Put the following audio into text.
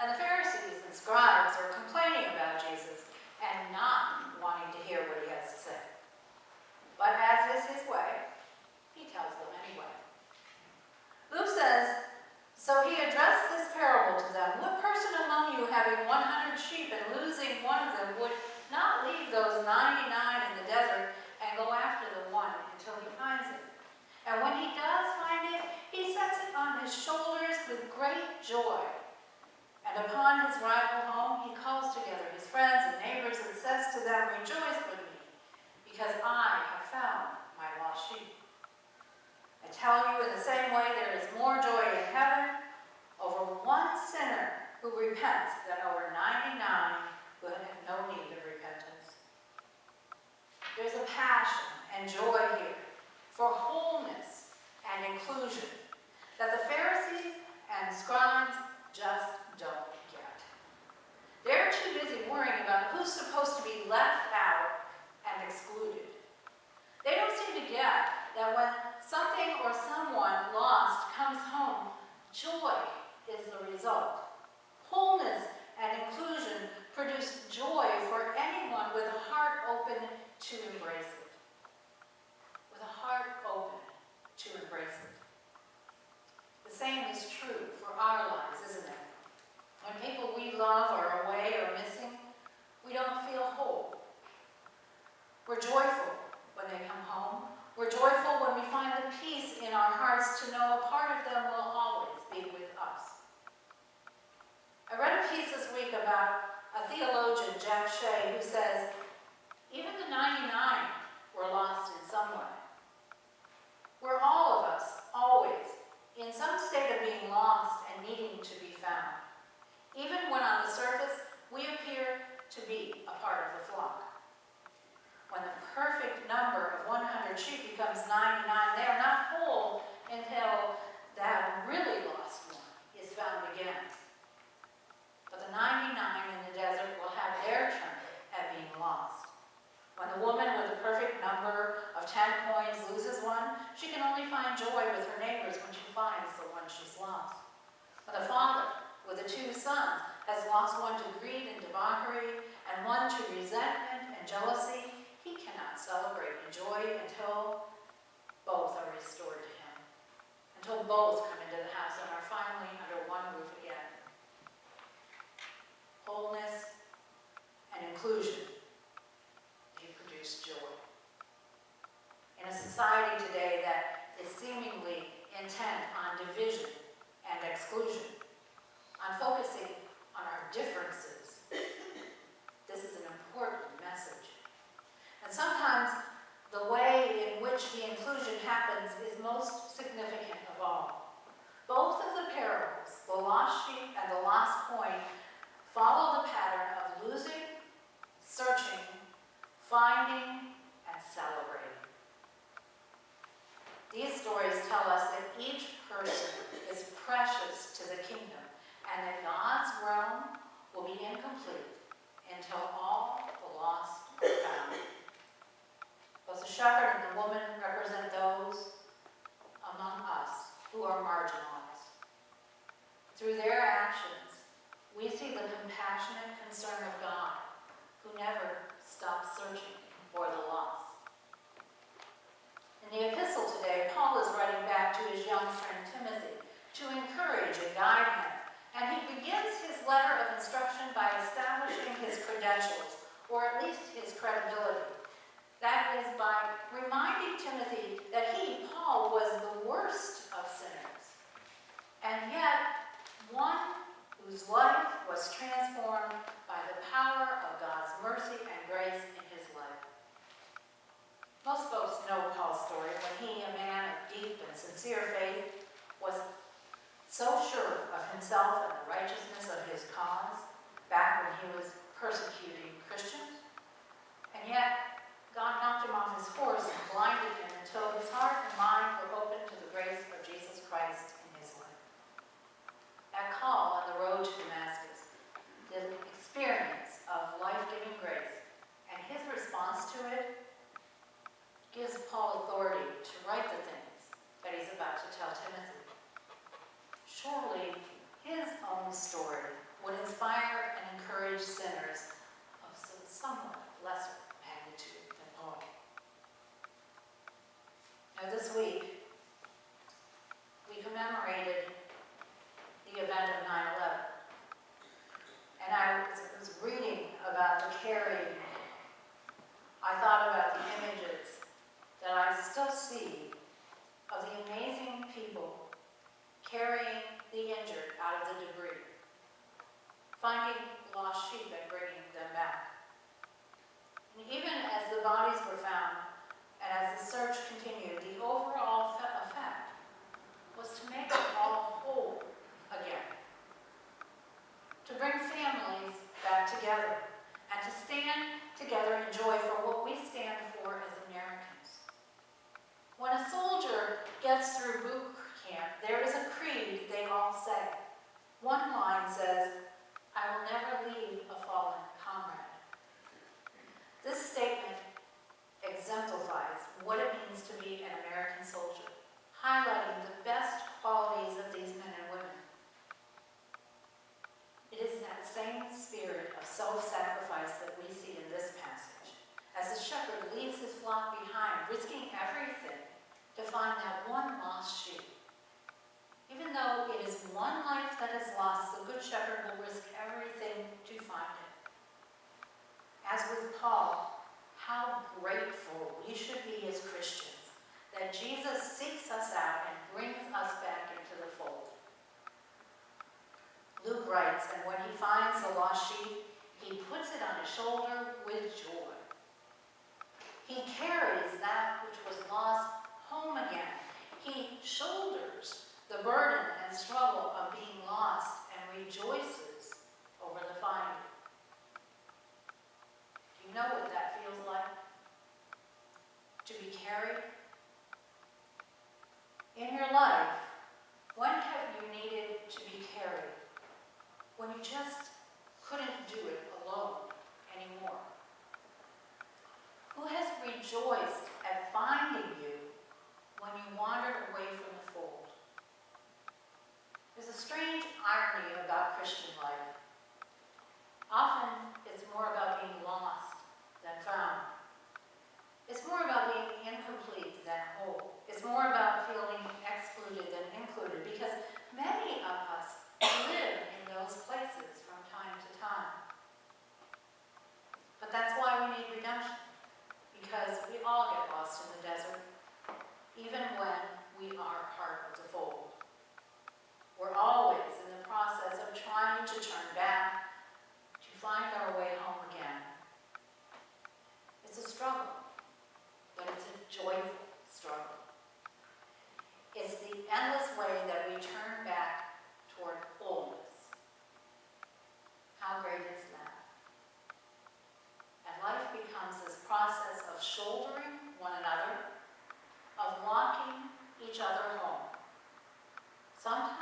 And the Pharisees and scribes are complaining about Jesus and not wanting to hear what he has to say. But as is his way, he tells them anyway. Luke says, so he addressed this parable to them. What person among you having 100 sheep and losing one of them would not leave those 99 in the desert and go after the one until he finds it? And when he does find it, he sets it on his shoulders with great joy. And upon his arrival home, he calls together his friends and neighbors and says to them, rejoice with me, because I have found my lost sheep. I tell you, in the same way, there is more joy in heaven over one sinner who repents than over 99 who have no need of repentance. There's a passion and joy here for wholeness and inclusion that the Pharisees and scribes just don't get. They're too busy worrying about who's supposed to be left out and excluded. They don't seem to get that when something or someone lost comes home, joy is the result. Wholeness and inclusion produce joy for anyone with a heart open to embrace it. With a heart open to embrace it. The same is true for our lives, isn't it? When people we love are away or missing, we don't feel whole. We're joyful when they come home. We're joyful when we find the peace in our hearts to know a part of them will always be with us. I read a piece this week about a theologian, Jack Shea, who says, even the 99 were lost in some way. We're all of us, always, in some state of being lost and needing to be found. Even when on the surface, we appear to be a part of the flock. When the perfect number of 100 sheep becomes 99, they are not whole until that really lost one is found again. But the 99 in the desert will have their turn at being lost. When the woman with the perfect number of 10 coins loses one, she can only find joy with her neighbors when she finds the one she's lost. When the father with the 2 sons has lost one to greed and debauchery and one to resentment and jealousy, he cannot celebrate in joy until both are restored to him, until both come into the house and are finally under one roof again. Wholeness and inclusion, they produce joy. In a society today that is seemingly intent on division and exclusion, on focusing on our differences, this is an important message. And sometimes the way in which the inclusion happens is most significant of all. Both of the parables, the lost sheep and the lost coin, follow the pattern of losing, searching, finding, and celebrating. These stories tell us that each person is precious to the kingdom and that God's realm will be incomplete until all the lost are found. Both the shepherd and the woman represent those among us who are marginalized. Through their actions, we see the compassionate concern of God, who never stops searching for the lost. In the epistle today, Paul is writing back to his young friend Timothy to encourage and guide him. And he begins his letter of instruction by establishing his credentials, or at least his credibility. That is by reminding Timothy that he, Paul, was the worst of sinners, and yet one whose life was transformed by the power of God's mercy and grace in his life. Most folks know Paul's story when he, a man of deep and sincere faith, was so sure of himself and the righteousness of his cause back when he was persecuting Christians. And yet, God knocked him off his horse and blinded him until his heart and mind were open to the grace of Jesus Christ in his life. That call on the road to Damascus, the experience of life-giving grace, and his response to it gives Paul authority to write the things that he's about to tell Timothy. Surely his own story would inspire and encourage sinners of some somewhat lesser magnitude than Paul. Now this week, we commemorated the event of 9/11. And I was reading about the carrying. I thought about the images that I still see of the amazing people carrying the injured out of the debris, finding lost sheep and bringing them back. And even as the bodies were found, and as the search continued, the overall effect was to make us all whole again, to bring families back together, and to stand together in joy for what we stand for as Americans. When a soldier gets through boot camp, there is a creed they all say. One line says, "I will never leave a fallen comrade." This statement exemplifies what it means to be an American soldier, highlighting the best qualities of these men and women. It is that same spirit of self-sacrifice that we see in this passage, as the shepherd leaves his flock behind, risking everything to find that one lost sheep. Even though it is one life that is lost, the Good Shepherd will risk everything to find it. As with Paul, how grateful we should be as Christians that Jesus seeks us out and brings us back into the fold. Luke writes, "And when he finds the lost sheep, he puts it on his shoulder with joy." He carries that which was lost home again. He shoulders the burden and struggle of being lost and rejoices over the finding. Do you know what that feels like? To be carried? In your life, when have you needed to be carried? When you just couldn't do it alone anymore? Who has rejoiced at finding you when you wandered away from the fold? There's a strange irony about Christian life. Often it's more about being lost than found. It's more about being incomplete than whole. It's more about feeling excluded than included, because many of us live in those places from time to time. But that's why we need redemption, because we all get lost in the desert, even when we are part of the fold. We're always in the process of trying to turn back, to find our way home again. It's a struggle, but it's a joyful struggle. It's the endless way that we turn back toward wholeness. How great is that? And life becomes this process of shouldering one another, of walking each other home. Sometimes